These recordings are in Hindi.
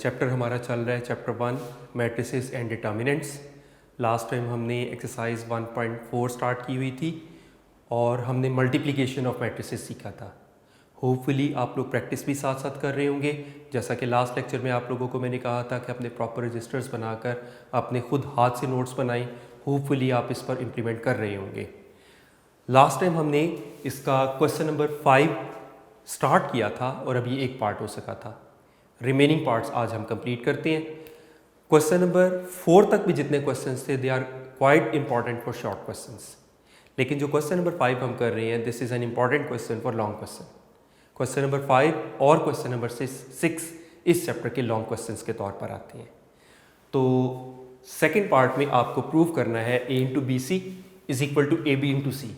चैप्टर हमारा चल रहा है chapter 1 matrices and determinants. Last time हमने एक्सरसाइज 1.4 स्टार्ट की हुई थी और हमने मल्टीप्लिकेशन ऑफ मैट्रिसेस सीखा था। होपफुली आप लोग प्रैक्टिस भी साथ साथ कर रहे होंगे। जैसा कि लास्ट लेक्चर में आप लोगों को मैंने कहा था कि अपने प्रॉपर रजिस्टर्स बनाकर अपने खुद हाथ से नोट्स बनाएं। होपफुली आप इस पर इम्प्लीमेंट कर रहे होंगे। लास्ट टाइम हमने इसका क्वेश्चन नंबर 5 स्टार्ट किया था और अभी एक पार्ट हो सका था। रिमेनिंग पार्ट्स आज हम कंप्लीट करते हैं। क्वेश्चन नंबर 4 तक भी जितने क्वेश्चंस थे they are quite important for short questions, लेकिन जो क्वेश्चन नंबर 5 हम कर रहे हैं this is an important question for long question. Question number 5 और क्वेश्चन नंबर 6 इस चैप्टर के लॉन्ग क्वेश्चंस के तौर पर आते हैं। तो सेकेंड पार्ट में आपको प्रूव करना है a into B C is equal to A B into C.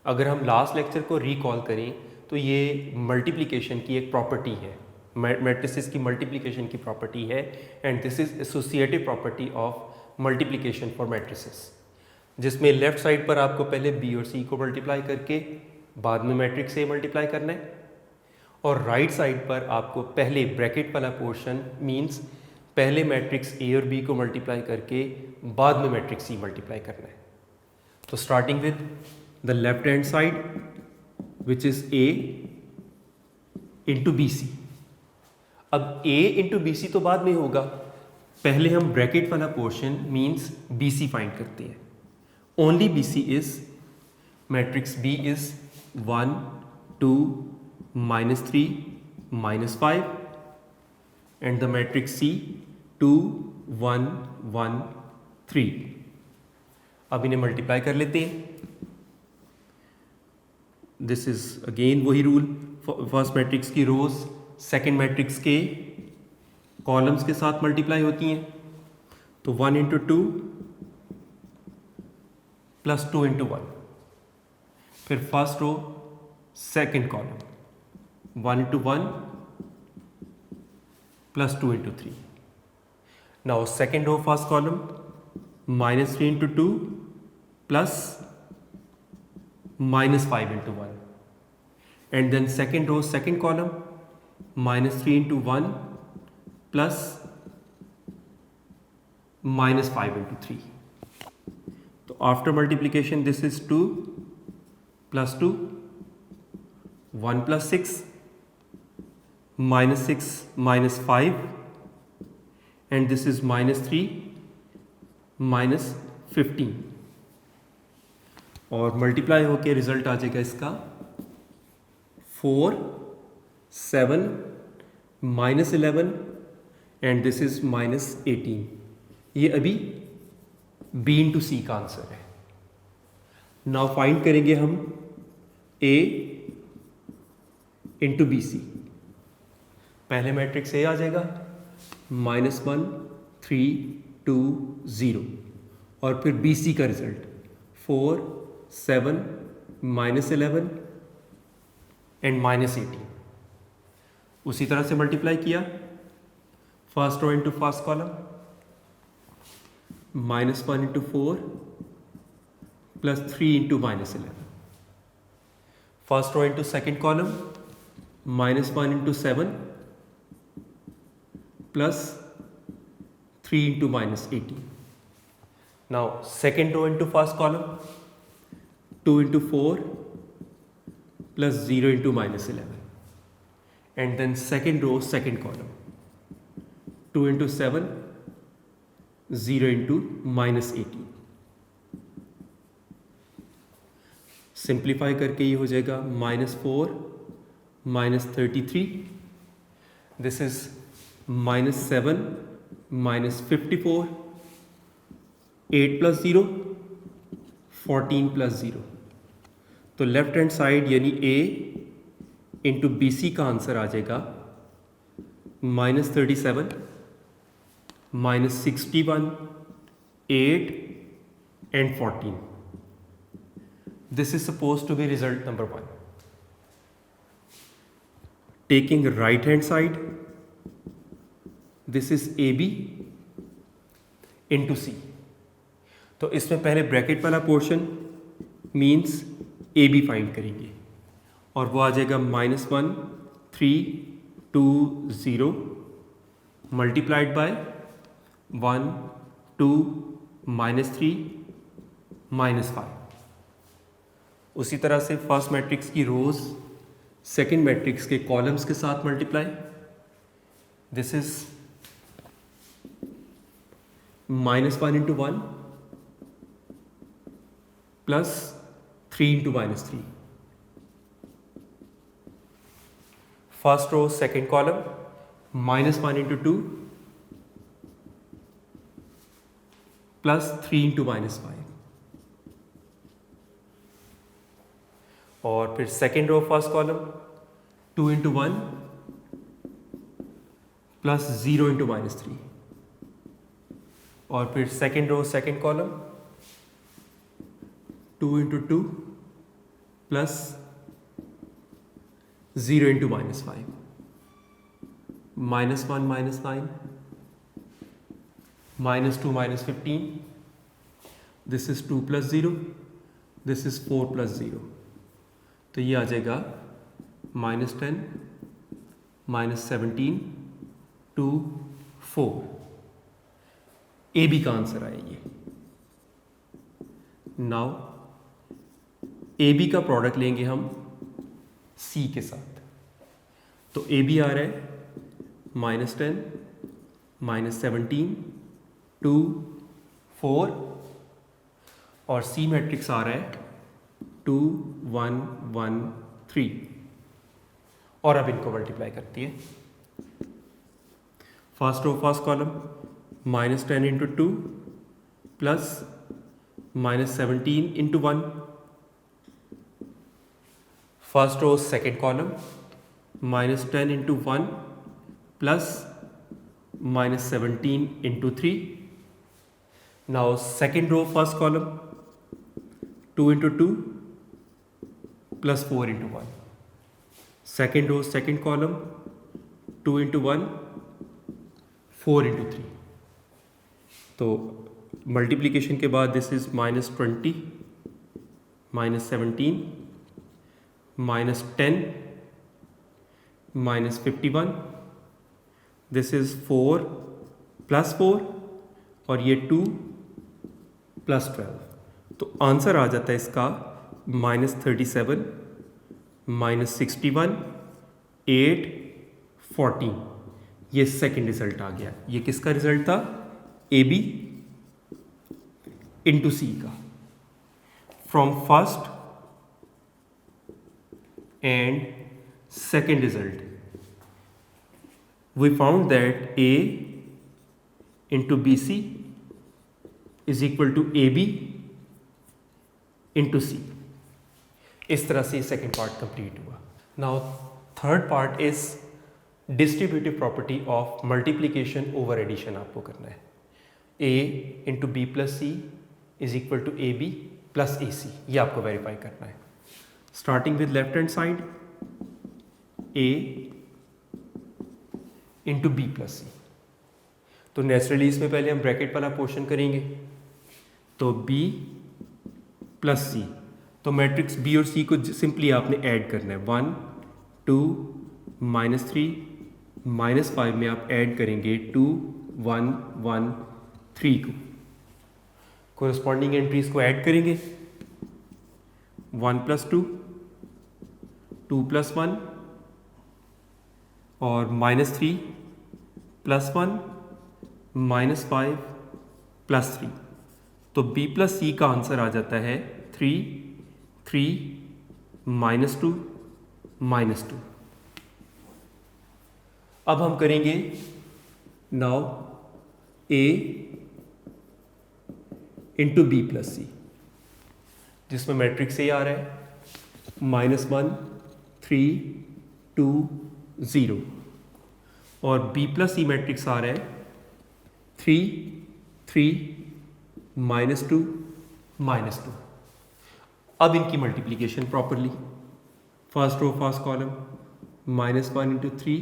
अगर हम लास्ट लेक्चर को रिकॉल करें तो ये मल्टीप्लिकेशन की एक प्रॉपर्टी है, मैट्रिसेस की मल्टीप्लिकेशन की प्रॉपर्टी है and this is associative property of multiplication for matrices, जिसमें लेफ्ट साइड पर आपको पहले बी और सी को मल्टीप्लाई करके बाद में मैट्रिक्स से मल्टीप्लाई करना है और राइट साइड पर आपको पहले ब्रैकेट वाला पोर्शन मींस पहले मैट्रिक्स ए और बी को मल्टीप्लाई करके बाद में मैट्रिक्स सी मल्टीप्लाई करना है। तो starting with the left hand side which is A into B c. अब a इंटू बी सी तो बाद में होगा, पहले हम ब्रैकेट वाला portion means b c find करते हैं। Only b C is matrix b is 1 2 -3 -5 and the matrix सी 2 1 1 3। अब इन्हें मल्टीप्लाई कर लेते हैं। दिस इज अगेन वही रूल, फर्स्ट मैट्रिक्स की रोज सेकेंड मैट्रिक्स के कॉलम्स के साथ मल्टीप्लाई होती हैं। तो 1 इंटू 2 प्लस 2 इंटू 1, फिर first row second column 1 into 1 plus 2 into 3। Now second row first column -3 into 2 plus -5 into 1 and then second row second column -3 into 1 plus -5 into 3। तो after multiplication this is 2 plus 2 1 plus 6 -6 -5 and this is -3 -15 और मल्टीप्लाई होके रिजल्ट आ जाएगा इसका 4 7 -11 एंड दिस इज -18। ये अभी b इंटू सी का आंसर है। नाउ फाइंड करेंगे हम a इंटू बी सी। पहले मैट्रिक्स a आ जाएगा -1 3 2 0 और फिर बी सी का रिजल्ट 4 7 -11 एंड -18। उसी तरह से मल्टीप्लाई किया first row into first column -1 into 4 plus 3 into -11, first row into second column -1 into 7 plus 3 into -18। Now second row into first column 2 into 4 plus 0 into -11 and then second row second column 2 into 7 0 into -18। Simplify करके ये हो जाएगा -4 -33 दिस इज -7 -54 8 प्लस 0 14 प्लस 0। तो लेफ्ट हैंड साइड यानी a इंटू बी सी का आंसर आ जाएगा -37 -61 8 and 14। This is suppose to be result number 1। Taking right hand side this is A B into C. तो इसमें पहले ब्रैकेट वाला portion means A B find करेंगे और वो आ जाएगा -1 3 2 0 मल्टीप्लाइड बाय 1 2 -3 -5। उसी तरह से फर्स्ट मैट्रिक्स की रोज सेकंड मैट्रिक्स के कॉलम्स के साथ multiply. This is -1 into 1 plus 3 into -3। First row second column -1 into 2 plus 3 into -5। और फिर second row first column 2 into 1 plus 0 into -3। और फिर second row second column 2 into 2 plus 0 into -5। -1 -9 -2 -15। This is 2 plus 0, this is 4 plus 0। तो ये आ जाएगा -10 -17 2 4। ए बी का आंसर आया ये। नाउ ए बी का प्रोडक्ट लेंगे हम सी के साथ। तो ए बी आ रहा है -10 -17 2 4 और सी मैट्रिक्स आ रहा है 2 1 1 3। और अब इनको मल्टीप्लाई करती है। First row first column -10 into 2 plus -17 into 1। First row second column -10 into 1 plus -17 into 3। Now second row first column 2 into 2 plus 4 into 1। Second row second column 2 into 1 4 into 3। तो मल्टीप्लिकेशन के बाद this is -20 -17 -10 -51। This is 4 plus 4 और ये 2 प्लस 12। तो आंसर आ जाता है इसका -37 -61 8 14। ये सेकेंड रिजल्ट आ गया। ये किसका रिजल्ट था? ए बी इंटू सी का। From first and second result we found that A into B C is equal to A B into C. इस तरह से सेकेंड पार्ट कंप्लीट हुआ। Now third part is distributive property of multiplication over addition आपको करना है। A into B plus C is equal to A B plus A C, ये आपको वेरीफाई करना है। Starting with left hand side A into B plus सी। तो नेचुरली इसमें पहले हम ब्रैकेट वाला पोर्शन करेंगे। तो बी प्लस सी, तो मैट्रिक्स बी और सी को सिंपली आपने ऐड करना है। 1 2 -3 -5 में आप ऐड करेंगे 2 1 1 3 को। कोरस्पॉन्डिंग एंट्रीज को ऐड करेंगे। 1 + 2 2 + 1 और -3 + 1 -5 + 3। तो b प्लस सी का आंसर आ जाता है 3 3 -2 -2। अब हम करेंगे now a into B plus C, जिसमें मैट्रिक्स ए आ रहा है -1 3 2 0 और b प्लस सी मैट्रिक्स आ रहा है 3 3 -2 -2। अब इनकी multiplication properly. First row first column -1 into 3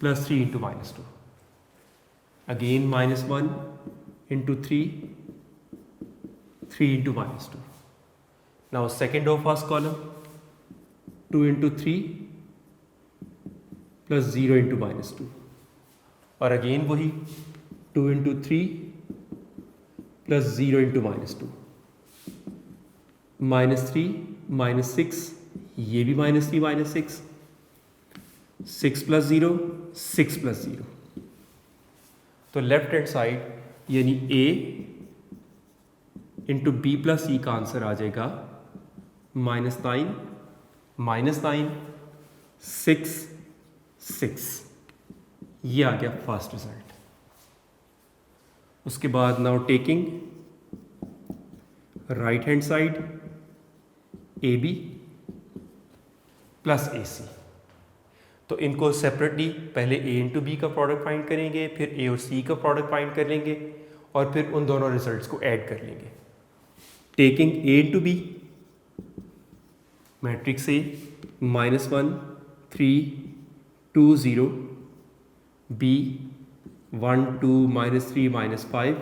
plus 3 into -2। Again -1 into 3 3 into -2। Now second row first column 2 into 3 plus 0 into -2 और अगेन वही 2 इंटू 3 प्लस 0 इंटू -2 -3 -6 ये भी -3 -6 6 प्लस 0 6 प्लस 0 तो लेफ्ट हैंड साइड यानी a इंटू बी प्लस ई का आंसर आ जाएगा -9 6 6 ये आ गया फर्स्ट रिजल्ट। उसके बाद now taking right hand side A B plus A C, तो इनको सेपरेटली पहले ए इंटू बी का प्रोडक्ट फाइंड करेंगे, फिर ए और सी का प्रोडक्ट फाइंड कर लेंगे और फिर उन दोनों रिजल्ट्स को ऐड कर लेंगे। Taking A into B, matrix A -1 3 2 0 B 1 2 -3 -5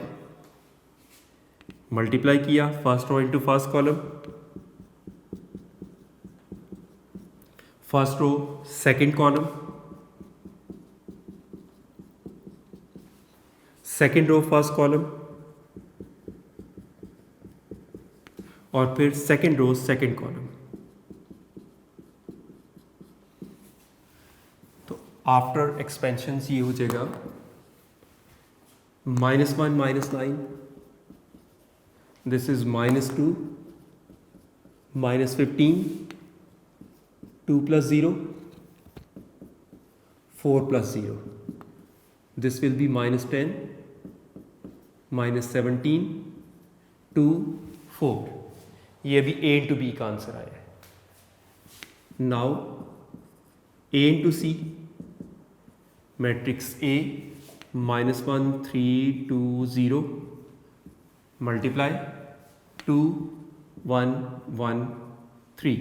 multiply किया first row into first column, first row second column, second row first column और फिर सेकंड रो सेकंड कॉलम। तो आफ्टर एक्सपेंशन ये हो जाएगा -1 -9, this is -2 -15 2 plus 0 4 plus 0, this will be -10 -17 2 4, ये भी a इंटू बी का आंसर आया है। Now a into c, matrix a -1 3 2 0 multiply 2 1 1 3,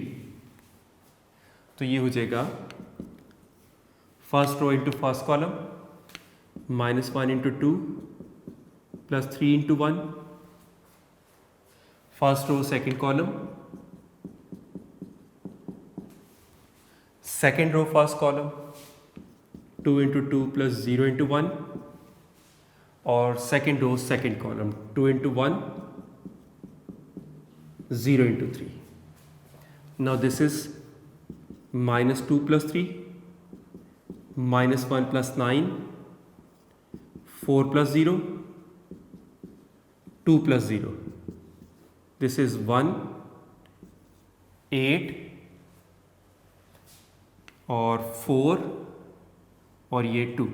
तो ये हो जाएगा first row into first column -1 into 2 plus 3 into 1, first row second column, second row first column 2 into 2 plus 0 into 1 और second row second column 2 into 1 0 into 3। Now this is -2 plus 3 -1 plus 9 4 plus 0 2 plus 0, this is 1 8 और 4 और ये 2।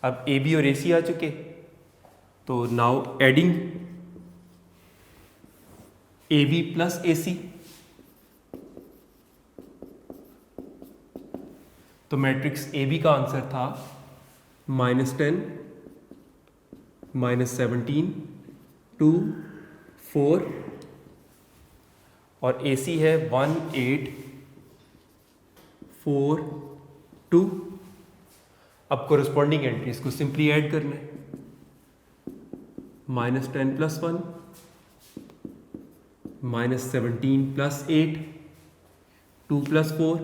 अब ए बी और ए सी आ चुके, तो now adding A B plus A C, तो मैट्रिक्स ए बी का आंसर था -10 -17 2 4 और ए सी है 1 8 4 2। अब कोरिस्पॉन्डिंग एंट्रीज को सिंपली ऐड करना है, -10 प्लस 1 -17 प्लस 8 2 प्लस 4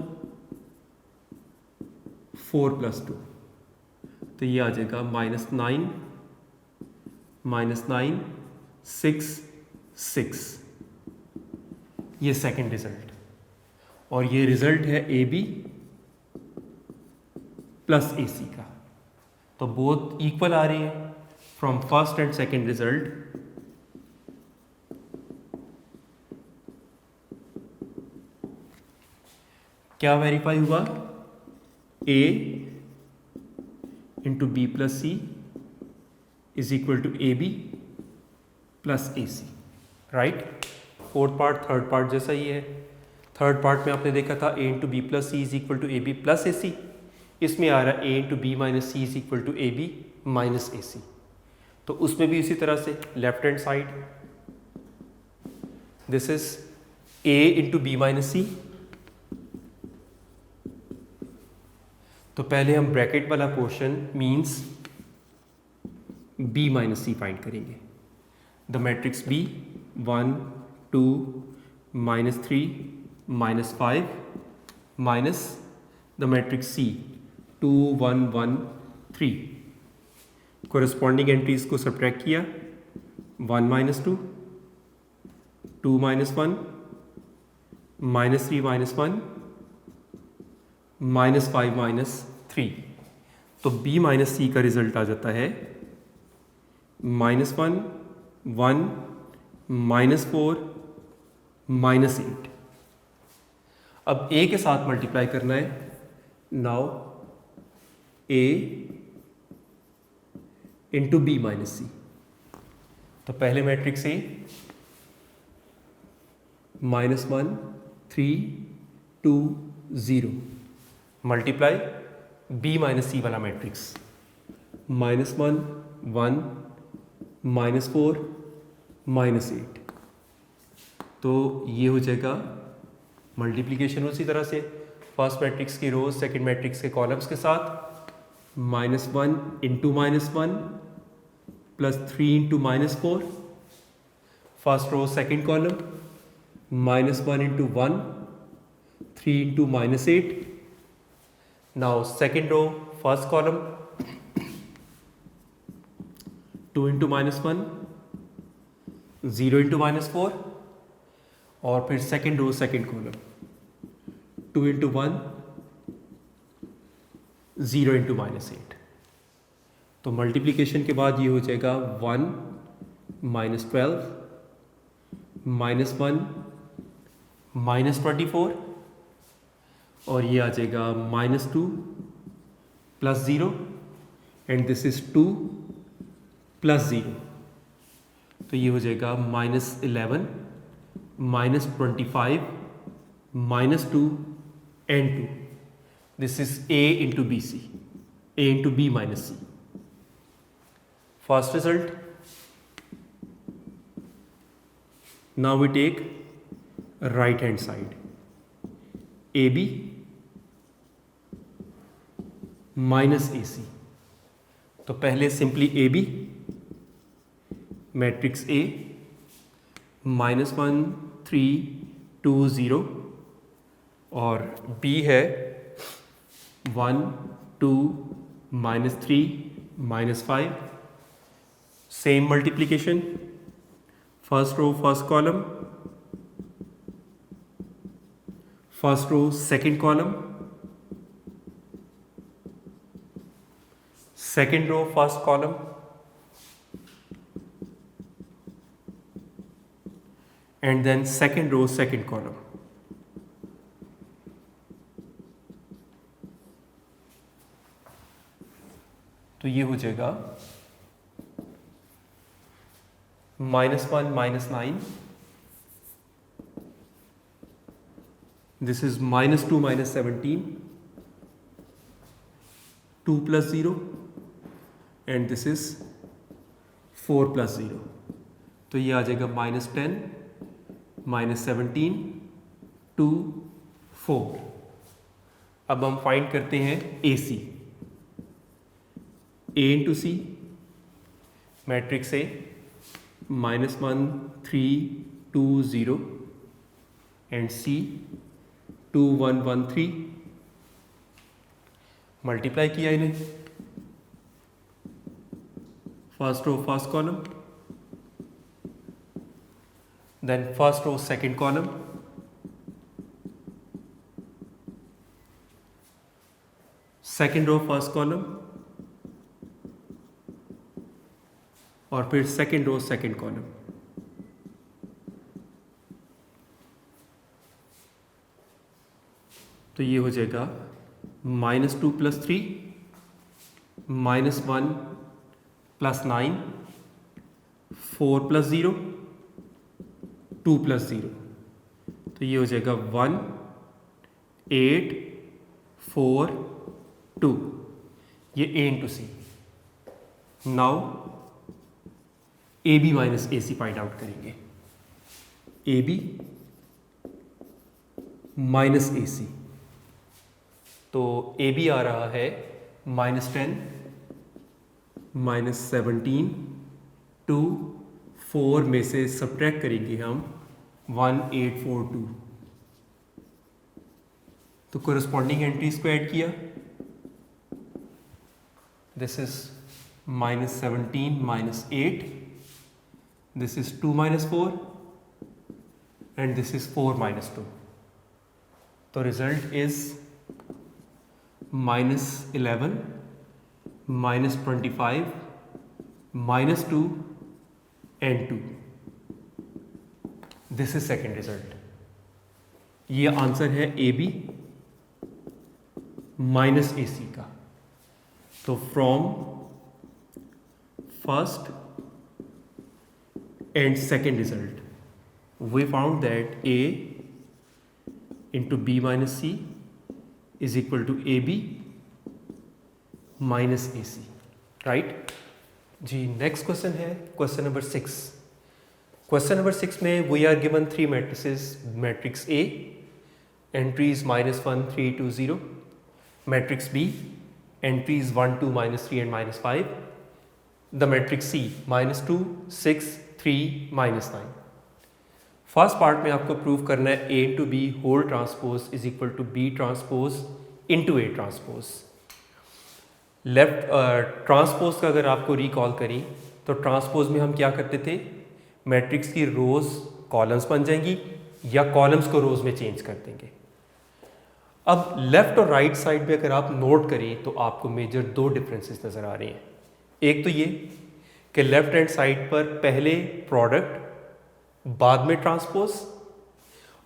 4 प्लस 2, तो ये आ जाएगा -9 -9 6 6, ये सेकंड रिजल्ट। और ये रिजल्ट है a B plus A c का, तो बोथ इक्वल आ रही है from first and second result. क्या वेरीफाई हुआ? A into B plus C is equal to A B plus A C, right. Fourth part third part जैसा ही है। थर्ड पार्ट में आपने देखा था A into B plus C is equal to A B plus A C, इसमें आ रहा है A into B minus C is equal to A B minus A C. तो उसमें भी इसी तरह से left hand side this is A into B minus C, तो पहले हम ब्रैकेट वाला portion means B minus C find करेंगे। The matrix B 1 2 -3 -5 -7 the matrix C 2 1 1 3। Corresponding entries को सब्ट्रैक्ट किया, 1 minus 2, 2 minus 1, minus 3 minus 1, minus 5 minus 3। तो B माइनस C का रिजल्ट आ जाता है -1 1 -4 -8। अब A के साथ मल्टीप्लाई करना है। Now A into B minus C। तो पहले matrix A -1 3 2 0 multiply B minus C वाला मैट्रिक्स -1 1 -4 -8। तो ये हो जाएगा मल्टीप्लिकेशन उसी तरह से फर्स्ट मैट्रिक्स की रोज सेकंड मैट्रिक्स के कॉलम्स के साथ, -1 into -1 plus 3 into -4, first row second column -1 into 1 3 into -8। Now second row first column 2 into -1 0 into -4, और फिर second row second column 2 into 1 0 into -8। तो मल्टीप्लिकेशन के बाद ये हो जाएगा 1 -12 -1 -24, और ये आ जाएगा -2 plus 0, and this is 2 plus 0। तो ये हो जाएगा -11 -25 -2 and 2। This is A into B c, A into B minus C। First result. Now we take right hand side, AB minus AC। तो पहले सिंपली AB मैट्रिक्स A -1 3 2 0, और B है 1 2 -3 -5। Same multiplication, first row first column, first row second column, second row first column, and then second row second column. तो ये हो जाएगा -1 -9, this is -2 -17, 2 plus 0, and this is 4 plus 0। तो ये आ जाएगा -10 -17 2 4। अब हम फाइंड करते हैं AC। A into C matrix A -1 3 2 0 and C 2 1 1 3। Multiply किया इन्हें, first row first column, then first row second column, second row first column, और फिर सेकंड रो सेकंड कॉलम। तो ये हो जाएगा -2 प्लस 3 -1 प्लस 9 4 प्लस 0 2 प्लस 0। तो ये हो जाएगा 1 8 4 2। ये A into C। Now AB minus AC find out करेंगे। AB माइनस AC, तो AB आ रहा है -10 -17 2 4 में से सब्ट्रैक्ट करेंगे हम 1 8 4 2। तो कोरस्पॉन्डिंग एंट्रीज को ऐड किया, this is -17 -8, this is 2 -4 and this is 4 -2. तो result is -11 -25 -2 and 2. This is second result. ये आंसर है a B minus A c का. तो from first and second result we found that A into B minus C is equal to A B minus A C. Right जी. नेक्स्ट क्वेश्चन है क्वेश्चन नंबर 6. क्वेश्चन नंबर 6 में we are given 3 matrices. Matrix A entries -1 3 2 0, matrix B entries 1 2 -3 and -5, the matrix C -2 6 3 -9. First part में आपको प्रूव करना है A into B whole transpose is equal to B transpose into A transpose. Left transpose का अगर आपको रिकॉल करें तो ट्रांसपोज में हम क्या करते थे, मैट्रिक्स की रोज कॉलम्स बन जाएंगी या कॉलम्स को रोज में चेंज कर देंगे. अब लेफ्ट और राइट साइड पे अगर आप नोट करें तो आपको मेजर 2 डिफरेंसेस नज़र आ रहे हैं. एक तो ये कि लेफ्ट हैंड साइड पर पहले प्रोडक्ट बाद में ट्रांसपोज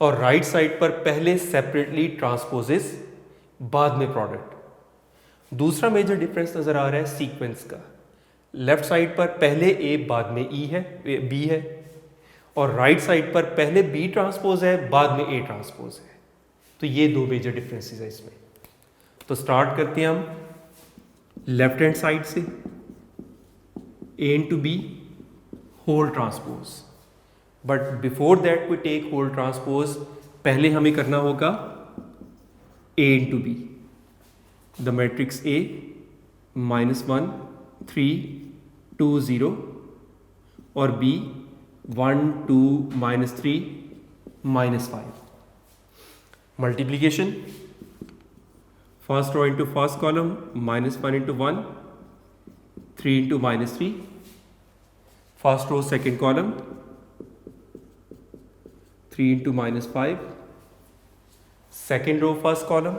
और राइट साइड पर पहले सेपरेटली ट्रांसपोजेस बाद में प्रोडक्ट. दूसरा मेजर डिफरेंस नज़र आ रहा है सीक्वेंस का. लेफ्ट साइड पर पहले ए बाद में ई है, बी है, और राइट साइड पर पहले बी ट्रांसपोज है बाद में ए ट्रांसपोज है. तो ये 2 मेजर डिफरेंसेस है इसमें. तो स्टार्ट करते हैं हम लेफ्ट हैंड साइड से. A into B whole transpose. But before that we take whole transpose पहले हमें करना होगा A into B. The matrix A -1 3 2 0 और B 1 2 -3 -5. Multiplication first row into first column -1 into 1 3 into -3. First row second column 3 into -5. Second row first column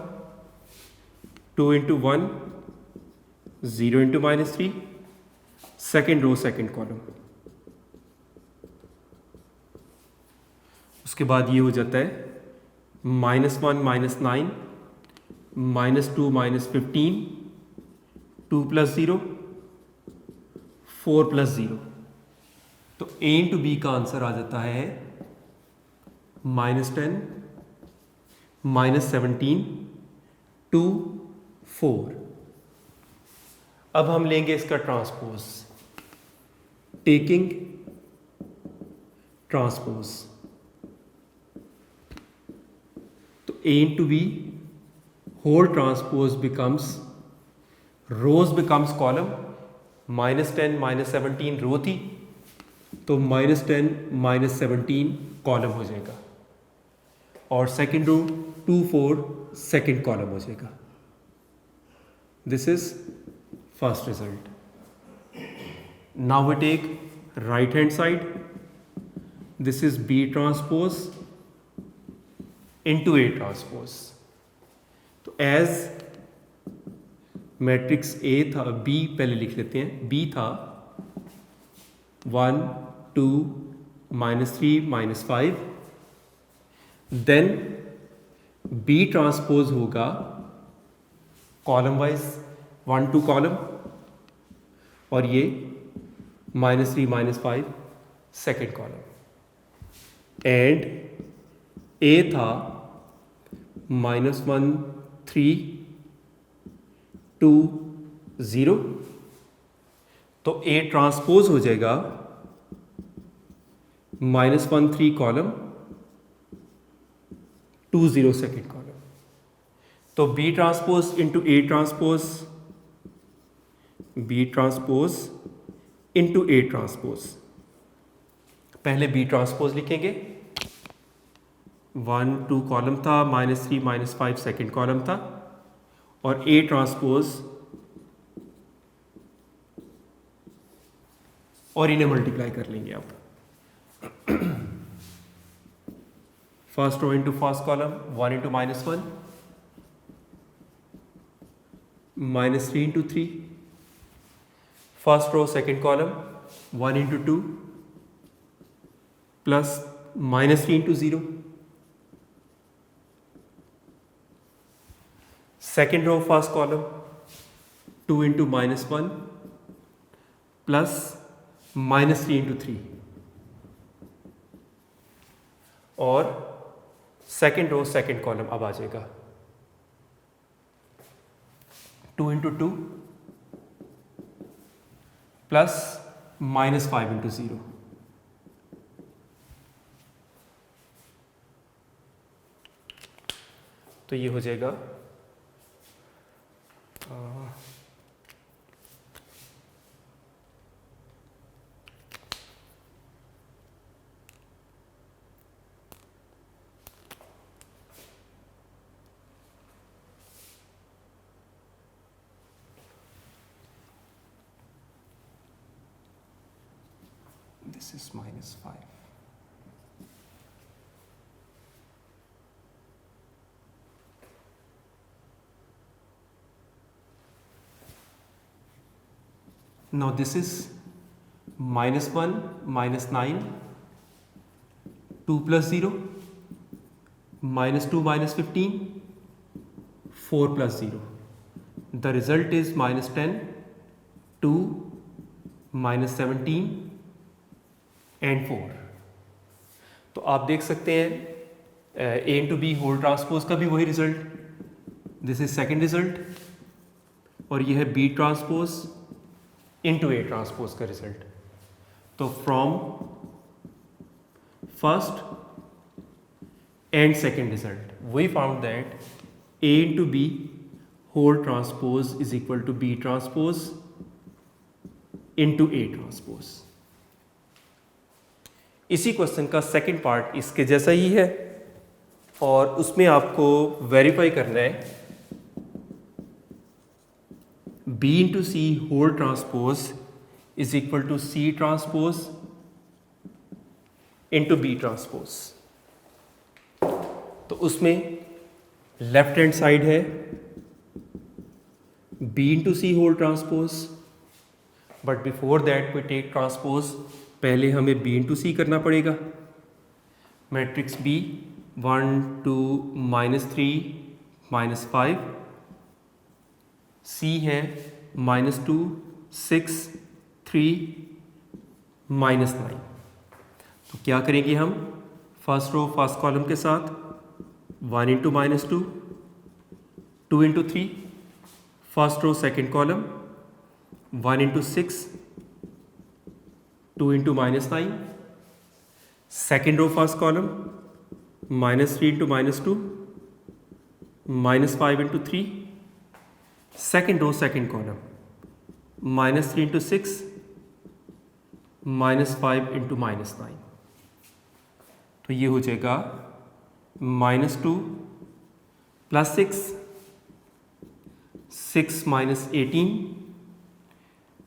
2 into 1 0 into -3. Second row second column. उसके बाद ये हो जाता है -1 -9 -2 -15 2 + 0 4 + 0. तो ए इंटू बी का आंसर आ जाता है -10 -17 2 4. अब हम लेंगे इसका ट्रांसपोज. टेकिंग ट्रांसपोज तो A into B whole transpose becomes rows becomes column. -10 -17 row थी तो -10 -17 कॉलम हो जाएगा और सेकेंड रो 2 4 सेकेंड कॉलम हो जाएगा. This is first result. Now we take right hand side. This is b transpose into A transpose. तो एज मैट्रिक्स ए था, बी पहले लिख लेते हैं. बी था 1 2 -3 -5. देन बी ट्रांसपोज होगा कॉलम वाइज 1 2 कॉलम और ये -3 -5 सेकेंड कॉलम. एंड ए था -1 3 2 0. तो ए ट्रांसपोज हो जाएगा -1 3 कॉलम 2 0 सेकेंड कॉलम. तो बी ट्रांसपोज इंटू ए ट्रांसपोज, बी ट्रांसपोज इंटू ए ट्रांसपोज. पहले बी ट्रांसपोज लिखेंगे 1 2 कॉलम था, -3 -5 सेकेंड कॉलम था, और A ट्रांसपोज और इन्हें मल्टीप्लाई कर लेंगे आप। First row into first column, 1 into -1, -3 into 3, first row second column 1 into 2 plus -3 into 0, second row first column 2 into -1 plus -3 into 3, और सेकेंड रो सेकेंड कॉलम अब आ जाएगा 2 इंटू 2 प्लस -5 इंटू 0। तो ये हो जाएगा this is -5. Now this is -1 -9, 2 plus 0, -2 -15, 4 plus 0. The result is -10, 2, -17 and 4। तो आप देख सकते हैं A into B whole transpose का भी वही result, this is second result, और ये है B transpose into A transpose का रिजल्ट। तो from first and second result we found that A into B whole transpose is equal to B transpose into A transpose. इसी क्वेश्चन का सेकंड पार्ट इसके जैसा ही है, और उसमें आपको वेरीफाई करना है B into c whole transpose is equal to C transpose into B transpose. तो उसमें लेफ्ट हैंड साइड है B into c whole transpose, but before that we take transpose, पहले हमें B इंटू सी करना पड़ेगा। मैट्रिक्स B 1 2 -3 -5, C है -2 6 3 -9। तो क्या करेंगे हम, फर्स्ट रो फर्स्ट कॉलम के साथ 1 into -2, 2 into 3, first row second column 1 into 6, 2 into -9, second row first column -3 into -2, -5 into 3, second row second column -3 into 6, -5 into -9। तो ये हो जाएगा -2 प्लस 6, 6 -18,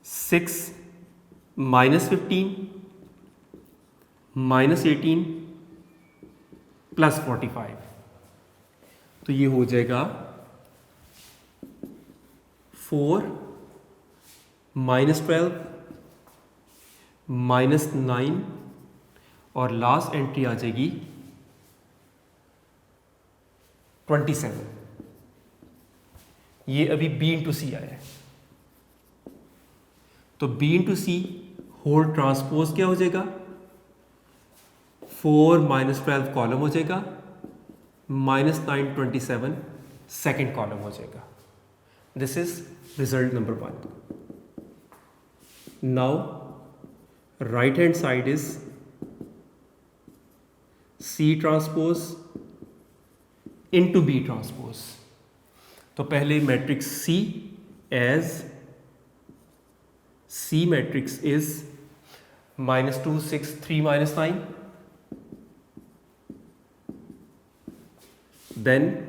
6 -15, -18 प्लस 45। तो ये हो जाएगा 4 -12 -9, और लास्ट एंट्री आ जाएगी 27। ये अभी B इंटू सी आया है, तो B into c whole transpose क्या हो जाएगा, 4 -12 कॉलम हो जाएगा, -9 27 सेकेंड कॉलम हो जाएगा। This is result number 1। Now right hand side is C transpose into B transpose. तो पहले matrix C as C matrix is -2 6 3 -9, then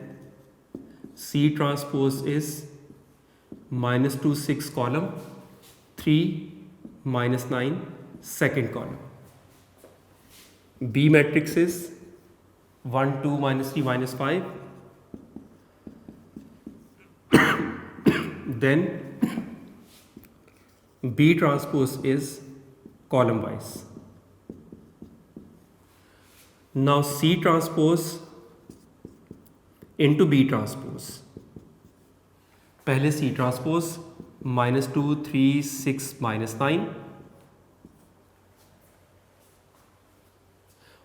C transpose is -2 6 column, 3 -9 second column. B matrix is 1 2 -3 -5. Then B transpose is column wise. Now C transpose into B transpose. पहले C transpose -2 3 6 -9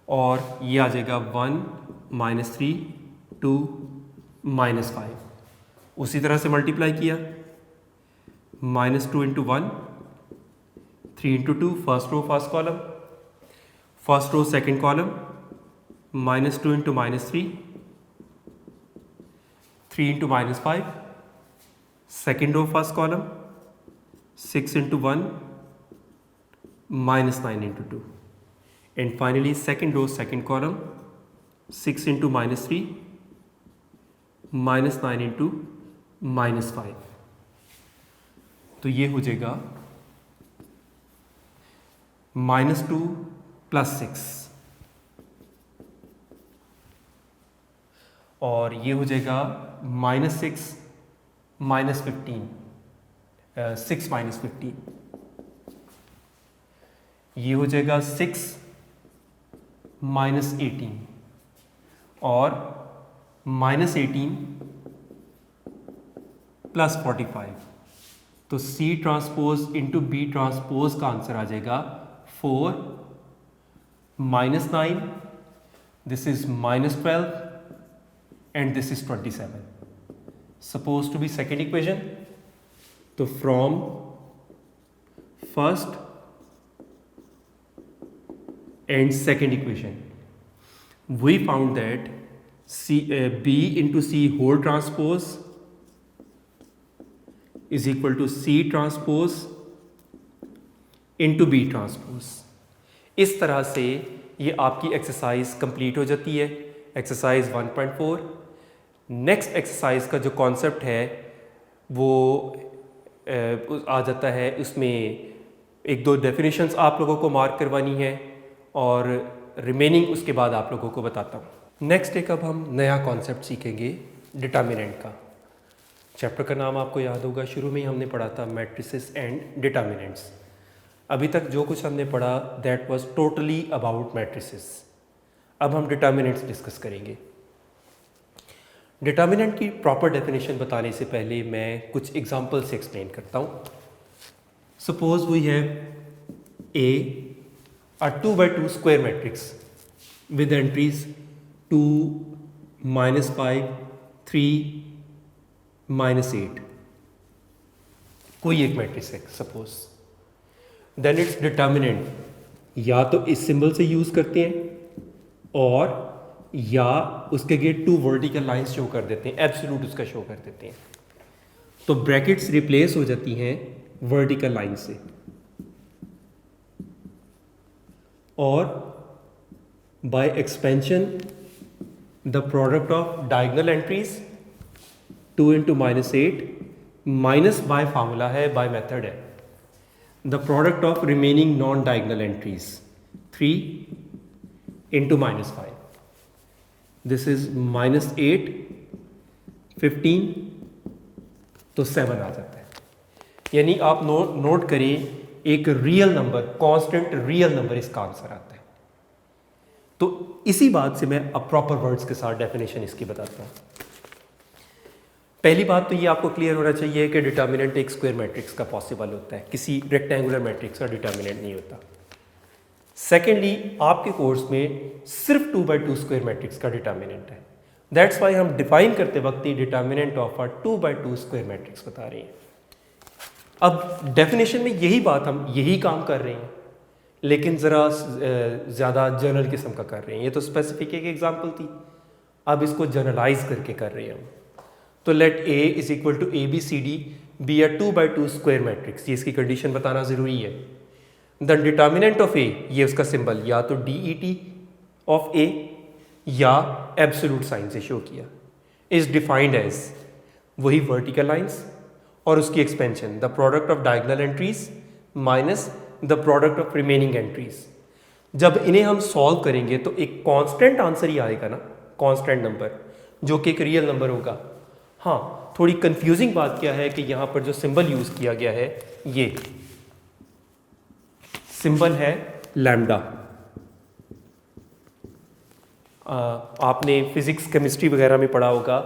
और ये आ जाएगा 1 -3 2 -5. उसी तरह से मल्टीप्लाई किया, -2 × 1 3 × 2 first row first column, first row second column, -2 × -3 3 × -5 second row first column, 6 × 1 -9 × 2, and finally second row second column, 6 × -3 -9 × -5. तो ये हो जाएगा -2 + 6 और ये हो जाएगा -6 -15 6 -15. ये हो जाएगा 6 -18 और -18 + 45. तो C transpose into B transpose का आंसर आ जाएगा 4 -9, this is -12 and this is 27. Supposed to be second equation. So from first and second equation we found that B into C whole transpose is equal to C transpose into B transpose. इस तरह से ये आपकी एक्सरसाइज कंप्लीट हो जाती है, एक्सरसाइज 1.4. नेक्स्ट एक्सरसाइज का जो कॉन्सेप्ट है वो आ जाता है, उसमें 1-2 डेफिनेशंस आप लोगों को मार्क करवानी है और रिमेनिंग उसके बाद आप लोगों को बताता हूँ. नेक्स्ट एक अब हम नया कॉन्सेप्ट सीखेंगे डिटर्मिनेंट का. चैप्टर का नाम आपको याद होगा, शुरू में ही हमने पढ़ा था मैट्रिसेस एंड डिटर्मिनेंट्स. अभी तक जो कुछ हमने पढ़ा that was totally about matrices. अब हम डिटर्मिनेंट्स डिस्कस करेंगे. डिटर्मिनेंट की प्रॉपर डेफिनेशन बताने से पहले मैं कुछ एग्जांपल से एक्सप्लेन करता हूँ. Suppose we have a 2x2 square matrix with entries 2 -5 3 -8. कोई एक मैट्रिक्स है सपोज, देन इट्स डिटर्मिनेंट या तो इस सिंबल से यूज करते हैं और या उसके आगे 2 वर्टिकल लाइंस शो कर देते हैं, एब्सोल्यूट उसका शो कर देते हैं. तो ब्रैकेट्स रिप्लेस हो जाती हैं वर्टिकल लाइन से और by expansion the product of diagonal entries 2 × -8 minus by formula है, बाय मेथड है, the product of remaining non diagonal entries 3 × -5. This is -8 15 तो 7 आ जाता है. यानी आप नोट करें एक real number, constant real number इसका आंसर आता है. तो इसी बात से मैं अब प्रॉपर वर्ड्स के साथ डेफिनेशन इसकी बताता हूं. पहली बात तो ये आपको क्लियर होना चाहिए कि डिटर्मिनेंट एक स्क्वायर मैट्रिक्स का पॉसिबल होता है, किसी रेक्टेंगुलर मैट्रिक्स का डिटर्मिनेंट नहीं होता. सेकेंडली आपके कोर्स में सिर्फ 2x2 स्क्वायर मैट्रिक्स का डिटर्मिनेंट है. दैट्स वाई हम डिफाइन करते वक्त ही determinant of a 2x2 square matrix बता रहे हैं. अब डेफिनेशन में यही बात हम यही काम कर रहे हैं, लेकिन ज़रा ज़्यादा जनरल किस्म का कर रहे हैं. ये तो स्पेसिफिक एक एग्जांपल थी, अब इसको जनरलाइज करके कर रहे हैं हम. तो let A is equal to ABCD be a 2x2 square matrix. ये इसकी कंडीशन बताना ज़रूरी है. द डिटर्मिनेंट ऑफ A, ये उसका सिंबल, या तो DET ऑफ A या एब्सोल्यूट साइन से शो किया, इज डिफाइंड एज वही वर्टिकल लाइंस और उसकी expansion, the product of diagonal entries minus the product of remaining entries. जब इन्हें हम सॉल्व करेंगे तो एक कांस्टेंट आंसर ही आएगा ना, कांस्टेंट नंबर जो कि एक रियल नंबर होगा। हाँ, थोड़ी कंफ्यूजिंग बात क्या है कि यहाँ पर जो सिंबल यूज किया गया है, ये सिंबल है लैम्डा। आपने फिजिक्स केमिस्ट्री वगैरह में पढ़ा होगा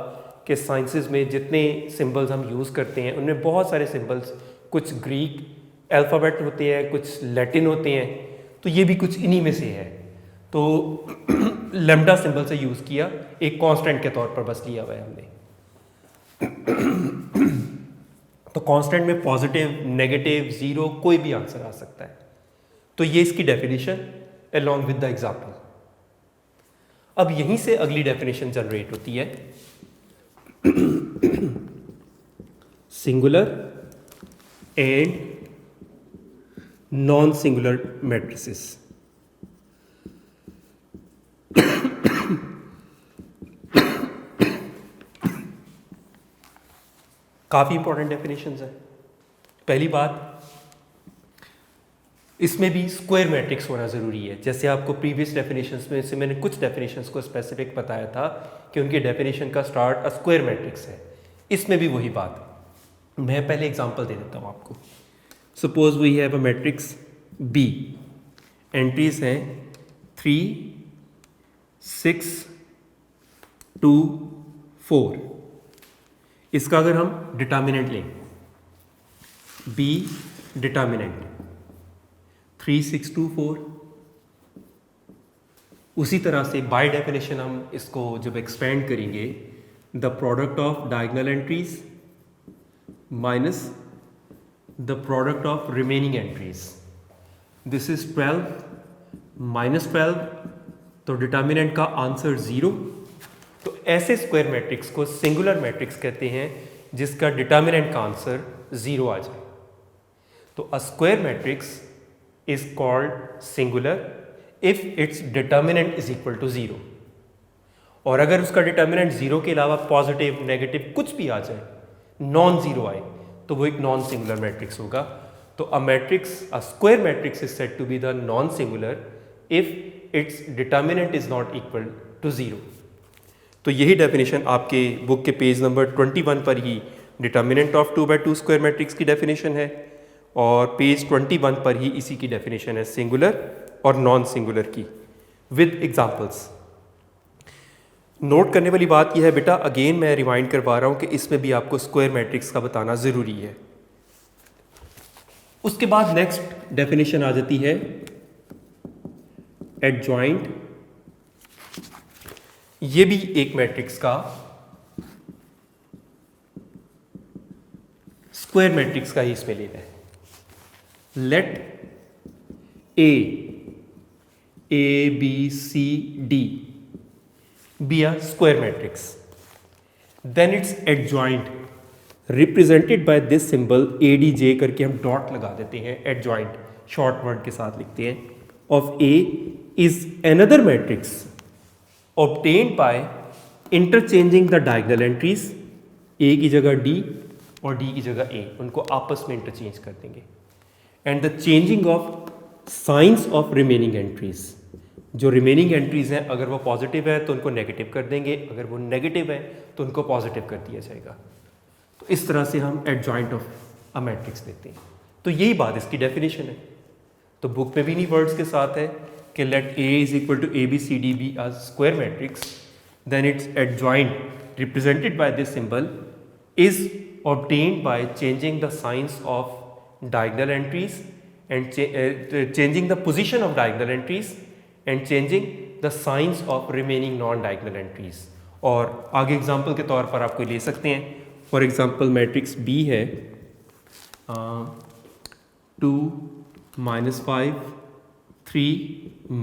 कि साइंसेस में जितने सिंबल्स हम यूज़ करते हैं उनमें बहुत सारे सिंबल्स, कुछ ग्रीक अल्फ़ाबेट होते हैं, कुछ लैटिन होते हैं, तो ये भी कुछ इन्हीं में से है। तो लैम्डा सिंबल से यूज़ किया, एक कांस्टेंट के तौर पर बस लिया हुआ है हमने। तो कांस्टेंट में पॉजिटिव, नेगेटिव, ज़ीरो कोई भी आंसर आ सकता है। तो ये इसकी definition along with the example. अब यहीं से अगली डेफिनेशन जनरेट होती है, singular and non singular matrices. काफी इंपॉर्टेंट डेफिनेशंस है। पहली बात, इसमें भी स्क्वायर मैट्रिक्स होना ज़रूरी है। जैसे आपको प्रीवियस डेफिनेशंस में से मैंने कुछ डेफिनेशंस को स्पेसिफिक बताया था कि उनके डेफिनेशन का स्टार्ट स्क्वायर मैट्रिक्स है, इसमें भी वही बात है। मैं पहले एग्जांपल दे देता हूँ आपको। Suppose we have a matrix B, entries हैं 3, 6, 2, 4। इसका अगर हम डिटर्मिनेंट लें, बी डिटर्मिनेंट 3, 6, 2, 4, उसी तरह से बाय डेफिनेशन हम इसको जब एक्सपेंड करेंगे, the product of diagonal entries minus the product of remaining entries, this is 12 minus 12, तो डिटर्मिनेंट का आंसर 0। तो ऐसे स्क्वायर मैट्रिक्स को सिंगुलर मैट्रिक्स कहते हैं जिसका डिटर्मिनेंट का आंसर 0 आ जाए। तो अ square matrix is called singular if its determinant is equal to 0। और अगर उसका डिटर्मिनेंट 0 के अलावा पॉजिटिव, नेगेटिव कुछ भी आ जाए, नॉन जीरो आए, तो वो एक नॉन सिंगुलर मैट्रिक्स होगा। तो a matrix, a square matrix is said to be the non singular if its determinant is not equal to 0। तो यही डेफिनेशन आपके बुक के पेज नंबर 21 पर ही डिटर्मिनेंट ऑफ 2/2 स्क्वायर मैट्रिक्स की डेफिनेशन है, और पेज 21 पर ही इसी की डेफिनेशन है सिंगुलर और नॉन सिंगुलर की, विद एग्जांपल्स। नोट करने वाली बात यह है बेटा, अगेन मैं रिमाइंड करवा रहा हूं कि इसमें भी आपको स्क्वायर मैट्रिक्स का बताना ज़रूरी है। उसके बाद नेक्स्ट डेफिनेशन आ जाती है एडजॉइंट। ये भी एक मैट्रिक्स का, स्क्वायर मैट्रिक्स का ही इसमें लेना है। Let A, B, C, D be a square matrix. Then its adjoint represented by this symbol ADJ करके हम डॉट लगा देते हैं, adjoint शॉर्ट वर्ड के साथ लिखते हैं, of A is another matrix obtained by interchanging the diagonal entries। A की जगह D और D की जगह A, उनको आपस में इंटरचेंज कर देंगे। And the changing of science of remaining entries, जो रिमेनिंग एंट्रीज हैं अगर वो पॉजिटिव है तो उनको नेगेटिव कर देंगे, अगर वो नेगेटिव है तो उनको पॉजिटिव कर दिया जाएगा। तो इस तरह से हम एडजॉइंट ऑफ अ मैट्रिक्स देते हैं। तो यही बात इसकी डेफिनेशन है। तो बुक में भी नहीं वर्ड्स के साथ है कि let A is equal to A b c d be a square matrix, then its adjoint represented by this symbol is obtained by changing the signs of diagonal entries and changing the position of diagonal entries and changing the signs of remaining non-diagonal entries। और आगे एग्जांपल के तौर पर आपको ले सकते हैं। फॉर एग्जांपल मैट्रिक्स B है 2 -5 3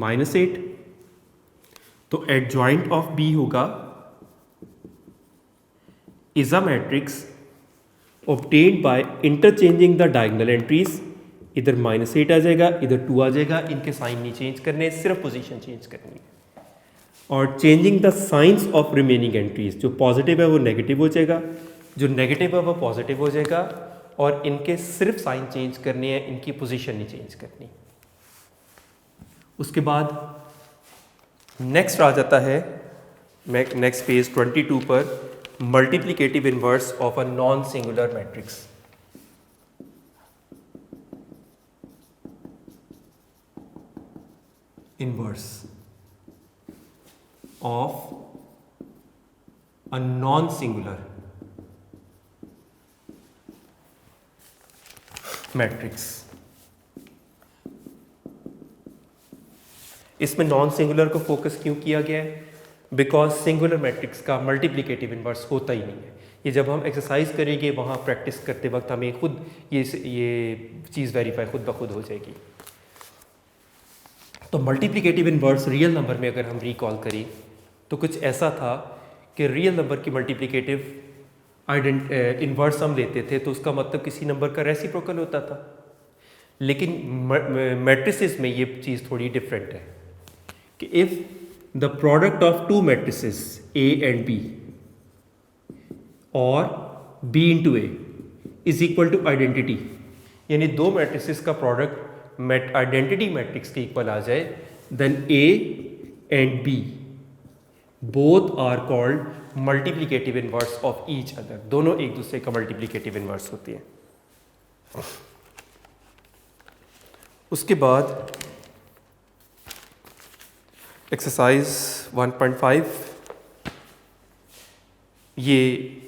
-8, तो एडजॉइंट ऑफ B होगा is a matrix obtained by interchanging the diagonal entries। इधर -8 आ जाएगा, इधर 2 आ जाएगा, इनके साइन नहीं चेंज करने, सिर्फ पोजीशन चेंज करनी है। और changing the signs of remaining entries, जो पॉजिटिव है वो नेगेटिव हो जाएगा, जो नेगेटिव है वो पॉजिटिव हो जाएगा, और इनके सिर्फ साइन चेंज करने हैं, इनकी पोजीशन नहीं चेंज करनी। उसके बाद नेक्स्ट आ जाता है नेक्स्ट पेज 22 पर multiplicative inverse of a non singular matrix. Inverse of a non singular matrix. इसमें नॉन सिंगुलर को फोकस क्यों किया गया है? बिकॉज सिंगुलर मैट्रिक्स का मल्टीप्लिकेटिव इनवर्स होता ही नहीं है। ये जब हम एक्सरसाइज करेंगे वहाँ प्रैक्टिस करते वक्त हमें खुद ये चीज़ वेरीफाई खुद ब खुद हो जाएगी। तो मल्टीप्लिकेटिव इनवर्स रियल नंबर में अगर हम रिकॉल करें तो कुछ ऐसा था कि रियल नंबर की मल्टीप्लिकेटिव इनवर्स हम लेते थे तो उसका मतलब किसी नंबर का रेसिप्रोकल होता था। लेकिन मैट्रिसेस में ये चीज़ थोड़ी डिफरेंट है कि if the product of two matrices A and B और B into A is equal to identity, यानी दो मैट्रिसेस का प्रोडक्ट आइडेंटिटी मैट्रिक्स के इक्वल आ जाए, then A and B both are called multiplicative inverse of each other. दोनों एक दूसरे का मल्टीप्लिकेटिव इनवर्स होते हैं। उसके बाद एक्सरसाइज 1.5 ये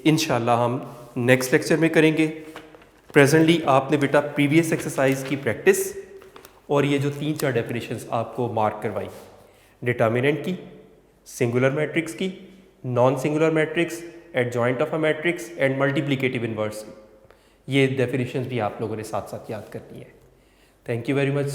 इंशाल्लाह हम नेक्स्ट लेक्चर में करेंगे। प्रेजेंटली आपने बेटा प्रीवियस एक्सरसाइज की प्रैक्टिस और ये जो 3-4 डेफिनेशंस आपको मार्क करवाई, डिटर्मिनेंट की, सिंगुलर मैट्रिक्स की, non singular matrix, adjoint of a matrix and multiplicative inverse, ये डेफिनेशंस भी आप लोगों ने साथ साथ याद करनी है। Thank you very much.